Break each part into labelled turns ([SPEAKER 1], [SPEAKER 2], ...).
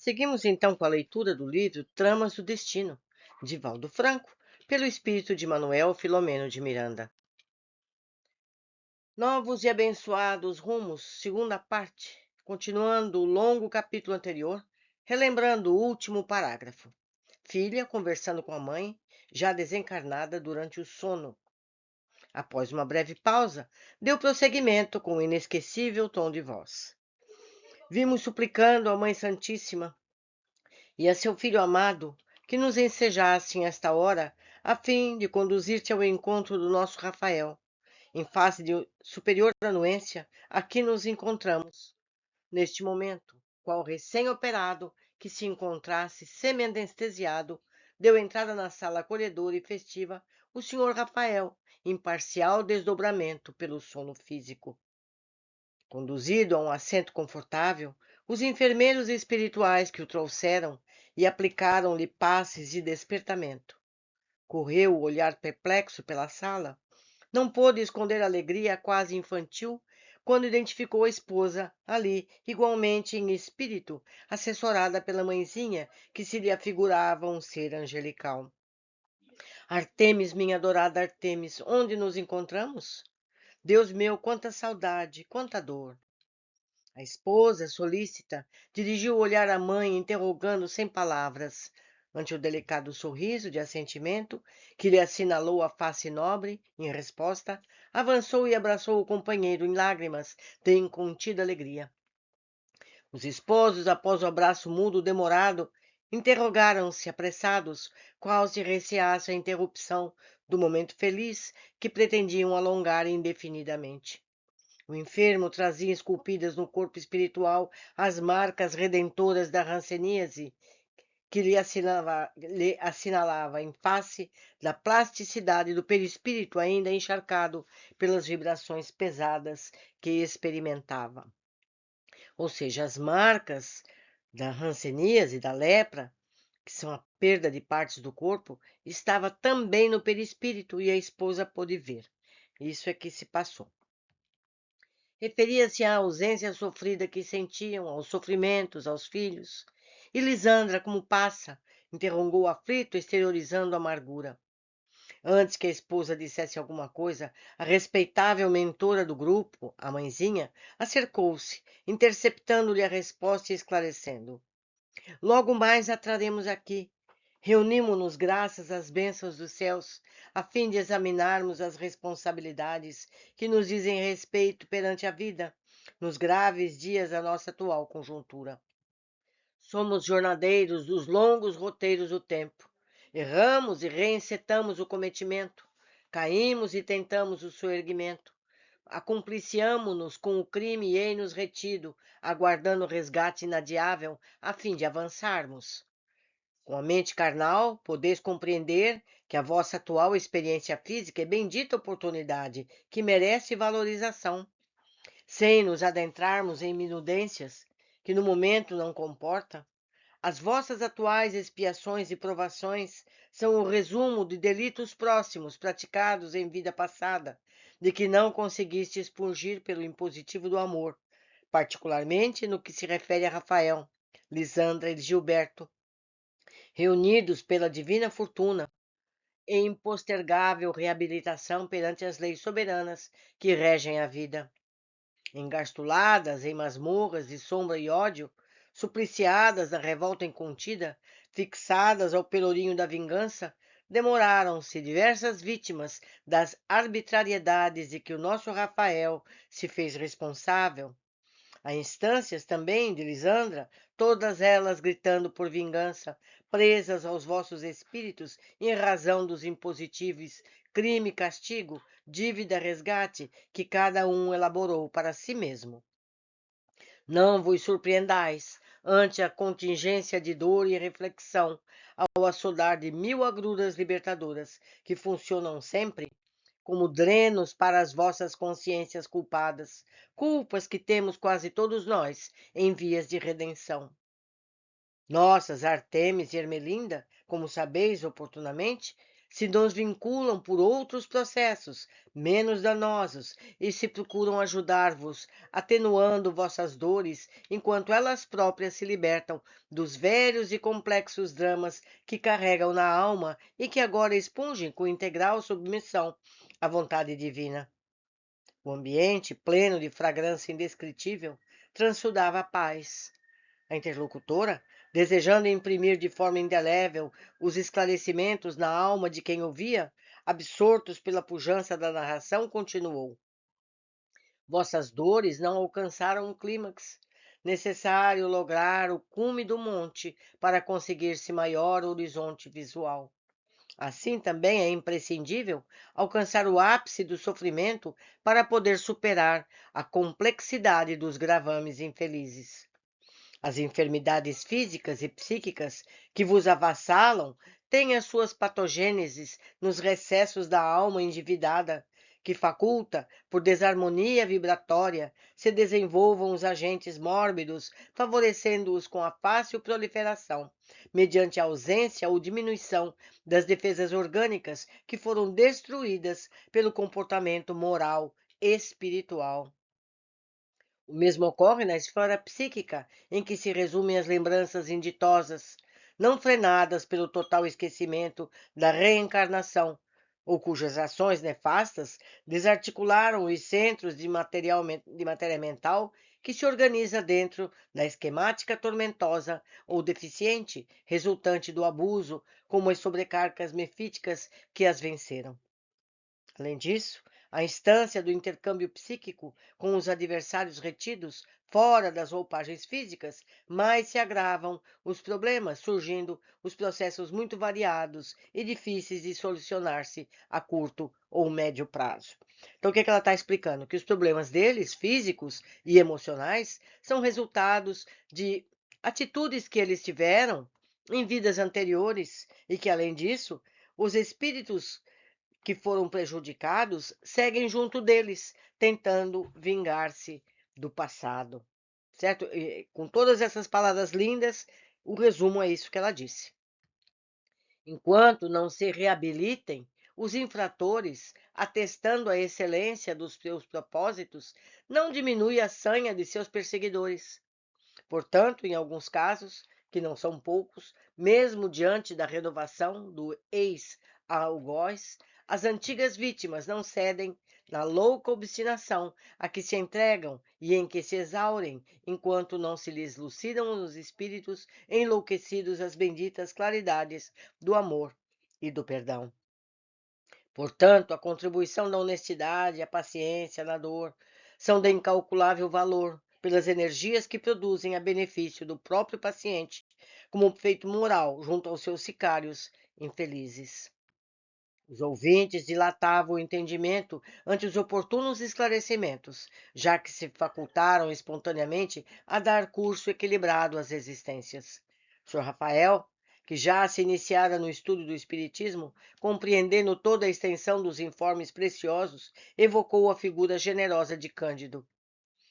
[SPEAKER 1] Seguimos então com a leitura do livro Tramas do Destino, de Valdo Franco, pelo espírito de Manuel Filomeno de Miranda. Novos e abençoados rumos, segunda parte, continuando o longo capítulo anterior, relembrando o último parágrafo. Filha conversando com a mãe, já desencarnada durante o sono. Após uma breve pausa, deu prosseguimento com um inesquecível tom de voz. Vimos suplicando à Mãe Santíssima e a seu Filho amado que nos ensejassem esta hora, a fim de conduzir-te ao encontro do nosso Rafael. Em face de superior anuência, aqui nos encontramos, neste momento, qual recém-operado que se encontrasse semi-anestesiado, deu entrada na sala acolhedora e festiva o senhor Rafael, em parcial desdobramento pelo sono físico. Conduzido a um assento confortável, os enfermeiros espirituais que o trouxeram e aplicaram-lhe passes de despertamento. Correu o olhar perplexo pela sala. Não pôde esconder a alegria quase infantil quando identificou a esposa ali, igualmente em espírito, assessorada pela mãezinha, que se lhe afigurava um ser angelical. Artemis, minha adorada Artemis, onde nos encontramos? Deus meu, quanta saudade, quanta dor. A esposa, solícita, dirigiu o olhar à mãe, interrogando sem palavras. Ante o delicado sorriso de assentimento que lhe assinalou a face nobre, em resposta, avançou e abraçou o companheiro em lágrimas de incontida alegria. Os esposos, após o abraço mudo demorado, interrogaram-se apressados, qual se receasse a interrupção do momento feliz que pretendiam alongar indefinidamente. O enfermo trazia esculpidas no corpo espiritual as marcas redentoras da hanseníase, que lhe assinalava em face da plasticidade do perispírito ainda encharcado pelas vibrações pesadas que experimentava. Ou seja, as marcas da hanseníase, da lepra, que são a perda de partes do corpo, estava também no perispírito e a esposa pôde ver. Isso é que se passou. Referia-se à ausência sofrida que sentiam, aos sofrimentos, aos filhos. E Lisandra, como passa? Interrogou aflito, exteriorizando amargura. Antes que a esposa dissesse alguma coisa, a respeitável mentora do grupo, a mãezinha, acercou-se, interceptando-lhe a resposta e esclarecendo. Logo mais a traremos aqui. Reunimo-nos graças às bênçãos dos céus, a fim de examinarmos as responsabilidades que nos dizem respeito perante a vida, nos graves dias da nossa atual conjuntura. Somos jornadeiros dos longos roteiros do tempo. Erramos e reencetamos o cometimento, caímos e tentamos o soerguimento. Acumpliciamo-nos com o crime e ei-nos retido, aguardando o resgate inadiável, a fim de avançarmos. Com a mente carnal, podeis compreender que a vossa atual experiência física é bendita oportunidade, que merece valorização. Sem nos adentrarmos em minudências, que no momento não comporta, as vossas atuais expiações e provações são o resumo de delitos próximos praticados em vida passada, de que não conseguiste expungir pelo impositivo do amor, particularmente no que se refere a Rafael, Lisandra e Gilberto, reunidos pela divina fortuna em impostergável reabilitação perante as leis soberanas que regem a vida. Engastuladas em masmorras de sombra e ódio, supliciadas da revolta incontida, fixadas ao pelourinho da vingança, demoraram-se diversas vítimas das arbitrariedades de que o nosso Rafael se fez responsável. Há instâncias também de Lisandra, todas elas gritando por vingança, presas aos vossos espíritos em razão dos impositivos crime, castigo, dívida, resgate que cada um elaborou para si mesmo. Não vos surpreendais ante a contingência de dor e reflexão ao assodar de 1000 agruras libertadoras que funcionam sempre como drenos para as vossas consciências culpadas, culpas que temos quase todos nós em vias de redenção. Nossas Artemis e Ermelinda, como sabeis oportunamente, se nos vinculam por outros processos menos danosos e se procuram ajudar-vos, atenuando vossas dores, enquanto elas próprias se libertam dos velhos e complexos dramas que carregam na alma e que agora expungem com integral submissão à vontade divina. O ambiente, pleno de fragrância indescritível, transudava a paz. A interlocutora, desejando imprimir de forma indelével os esclarecimentos na alma de quem ouvia, absortos pela pujança da narração, continuou: Vossas dores não alcançaram o clímax. Necessário lograr o cume do monte para conseguir-se maior horizonte visual. Assim também é imprescindível alcançar o ápice do sofrimento para poder superar a complexidade dos gravames infelizes. As enfermidades físicas e psíquicas que vos avassalam têm as suas patogêneses nos recessos da alma endividada, que faculta, por desarmonia vibratória, se desenvolvam os agentes mórbidos, favorecendo-os com a fácil proliferação, mediante a ausência ou diminuição das defesas orgânicas que foram destruídas pelo comportamento moral espiritual. O mesmo ocorre na esfera psíquica, em que se resumem as lembranças inditosas, não frenadas pelo total esquecimento da reencarnação, ou cujas ações nefastas desarticularam os centros de matéria mental que se organiza dentro da esquemática tormentosa ou deficiente, resultante do abuso, como as sobrecargas mefíticas que as venceram. Além disso, a instância do intercâmbio psíquico com os adversários retidos fora das roupagens físicas, mais se agravam os problemas, surgindo os processos muito variados e difíceis de solucionar-se a curto ou médio prazo. Então, o que ela está explicando? Que os problemas deles, físicos e emocionais, são resultados de atitudes que eles tiveram em vidas anteriores e que, além disso, os espíritos que foram prejudicados seguem junto deles, tentando vingar-se do passado. Certo? E, com todas essas palavras lindas, o resumo é isso que ela disse. Enquanto não se reabilitem, os infratores, atestando a excelência dos seus propósitos, não diminui a sanha de seus perseguidores. Portanto, em alguns casos, que não são poucos, mesmo diante da renovação do ex-algoz, as antigas vítimas não cedem na louca obstinação a que se entregam e em que se exaurem, enquanto não se lhes lucidam os espíritos enlouquecidos as benditas claridades do amor e do perdão. Portanto, a contribuição da honestidade e a paciência na dor são de incalculável valor pelas energias que produzem a benefício do próprio paciente, como um feito moral junto aos seus sicários infelizes. Os ouvintes dilatavam o entendimento ante os oportunos esclarecimentos, já que se facultaram espontaneamente a dar curso equilibrado às existências. Sr. Rafael, que já se iniciara no estudo do Espiritismo, compreendendo toda a extensão dos informes preciosos, evocou a figura generosa de Cândido.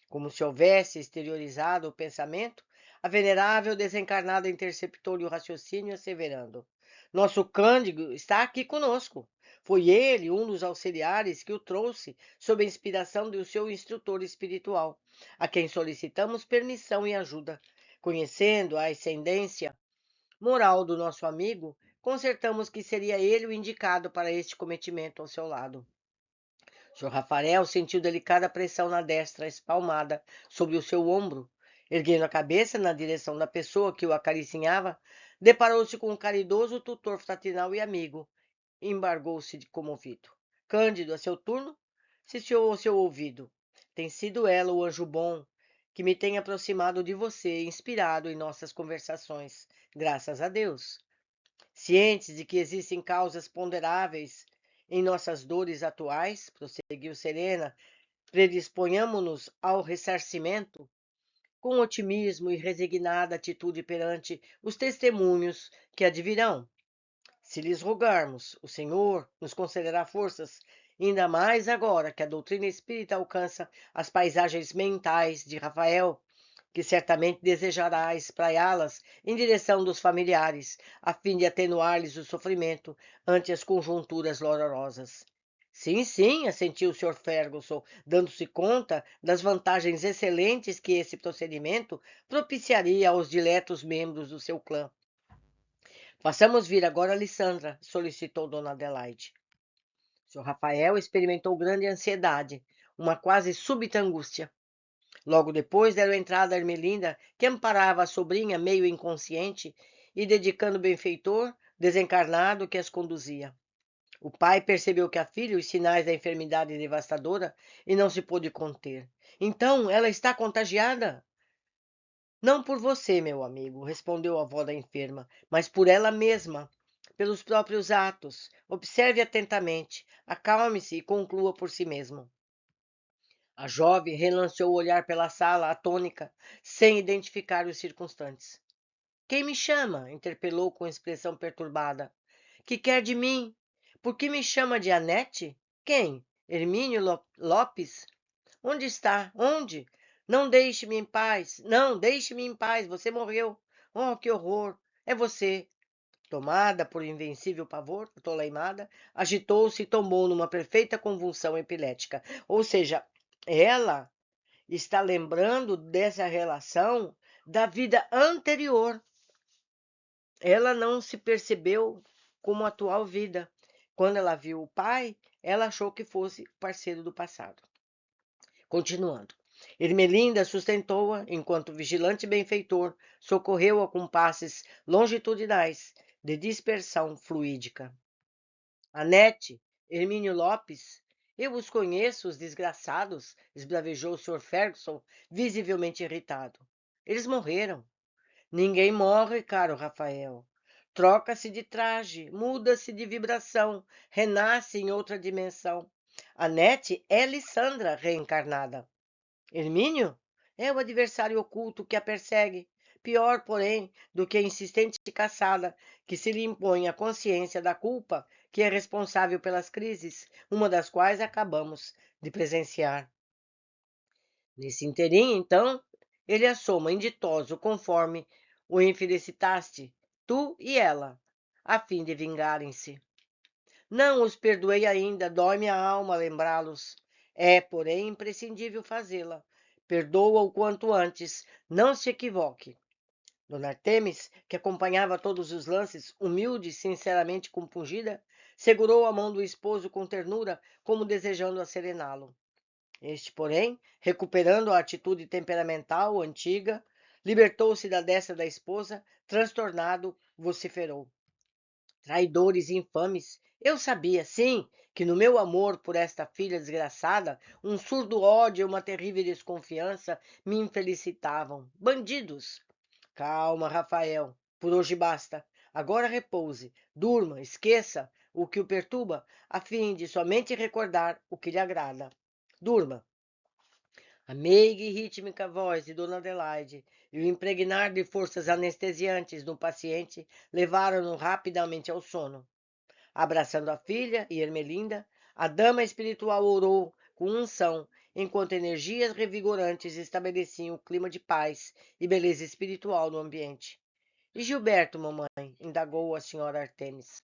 [SPEAKER 1] Como se houvesse exteriorizado o pensamento, a venerável desencarnada interceptou-lhe o raciocínio, asseverando: Nosso Cândido está aqui conosco. Foi ele um dos auxiliares que o trouxe sob a inspiração do seu instrutor espiritual, a quem solicitamos permissão e ajuda. Conhecendo a ascendência moral do nosso amigo, concertamos que seria ele o indicado para este cometimento ao seu lado. Sr. Rafael sentiu delicada pressão na destra espalmada sobre o seu ombro. Erguendo a cabeça na direção da pessoa que o acaricinhava, deparou-se com o caridoso tutor fraternal e amigo. Embargou-se comovido. Cândido, a seu turno, ciciou ao seu ouvido. Tem sido ela o anjo bom que me tem aproximado de você, inspirado em nossas conversações. Graças a Deus. Cientes de que existem causas ponderáveis em nossas dores atuais, prosseguiu Serena, predisponhamo-nos ao ressarcimento com otimismo e resignada atitude perante os testemunhos que advirão. Se lhes rogarmos, o Senhor nos concederá forças, ainda mais agora que a doutrina espírita alcança as paisagens mentais de Rafael, que certamente desejará espraiá-las em direção dos familiares, a fim de atenuar-lhes o sofrimento ante as conjunturas dolorosas. Sim, sim, assentiu o Sr. Ferguson, dando-se conta das vantagens excelentes que esse procedimento propiciaria aos diletos membros do seu clã. Façamos vir agora Lissandra, solicitou Dona Adelaide. Sr. Rafael experimentou grande ansiedade, uma quase súbita angústia. Logo depois deram entrada a Ermelinda, que amparava a sobrinha meio inconsciente e dedicando o benfeitor desencarnado que as conduzia. O pai percebeu que a filha os sinais da enfermidade devastadora e não se pôde conter. Então, ela está contagiada? Não por você, meu amigo, respondeu a avó da enferma, mas por ela mesma, pelos próprios atos. Observe atentamente, acalme-se e conclua por si mesmo. A jovem relanceou o olhar pela sala, atônica, sem identificar os circunstantes. Quem me chama? Interpelou com expressão perturbada. Que quer de mim? Por que me chama de Anete? Quem? Hermínio Lopes? Onde está? Onde? Não deixe-me em paz. Não, deixe-me em paz. Você morreu. Oh, que horror! É você. Tomada por invencível pavor, toleimada, agitou-se e tombou numa perfeita convulsão epilética. Ou seja, ela está lembrando dessa relação da vida anterior. Ela não se percebeu como atual vida. Quando ela viu o pai, ela achou que fosse parceiro do passado. Continuando. Ermelinda sustentou-a, enquanto o vigilante benfeitor socorreu-a com passes longitudinais de dispersão fluídica. Anete, Hermínio Lopes, eu os conheço, os desgraçados, esbravejou o Sr. Ferguson, visivelmente irritado. Eles morreram. Ninguém morre, caro Rafael. Troca-se de traje, muda-se de vibração, renasce em outra dimensão. Anete é Lissandra reencarnada. Hermínio é o adversário oculto que a persegue. Pior, porém, do que a insistente caçada que se lhe impõe a consciência da culpa que é responsável pelas crises, uma das quais acabamos de presenciar. Nesse interim, então, ele assoma inditoso conforme o infelicitaste, tu e ela, a fim de vingarem-se. Não os perdoei ainda, dói-me a alma lembrá-los. É, porém, imprescindível fazê-la. Perdoa o quanto antes, não se equivoque. Dona Artemis, que acompanhava todos os lances, humilde e sinceramente compungida, segurou a mão do esposo com ternura, como desejando acerená-lo. Este, porém, recuperando a atitude temperamental antiga, libertou-se da destra da esposa, transtornado, vociferou. Traidores infames! Eu sabia, sim, que no meu amor por esta filha desgraçada, um surdo ódio e uma terrível desconfiança me infelicitavam. Bandidos! Calma, Rafael. Por hoje basta. Agora repouse, durma, esqueça o que o perturba, a fim de somente recordar o que lhe agrada. Durma. A meiga e rítmica voz de Dona Adelaide e o impregnar de forças anestesiantes no paciente levaram-no rapidamente ao sono. Abraçando a filha e Ermelinda, a dama espiritual orou com unção, enquanto energias revigorantes estabeleciam o clima de paz e beleza espiritual no ambiente. E Gilberto, mamãe? Indagou a senhora Artemis.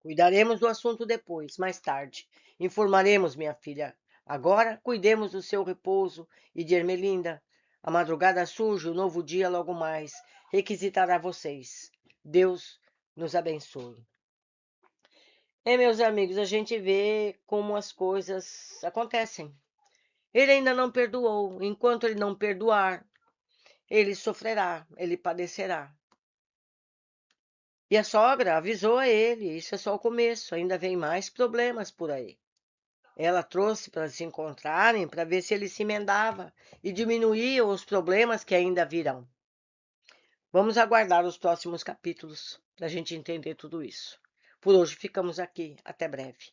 [SPEAKER 1] Cuidaremos do assunto depois, mais tarde. Informaremos, minha filha. Agora, cuidemos do seu repouso e de Ermelinda. A madrugada surge, o novo dia logo mais requisitará vocês. Deus nos abençoe. Meus amigos, a gente vê como as coisas acontecem. Ele ainda não perdoou. Enquanto ele não perdoar, ele sofrerá, ele padecerá. E a sogra avisou a ele, isso é só o começo, ainda vem mais problemas por aí. Ela trouxe para se encontrarem para ver se ele se emendava e diminuía os problemas que ainda virão. Vamos aguardar os próximos capítulos para a gente entender tudo isso. Por hoje ficamos aqui. Até breve.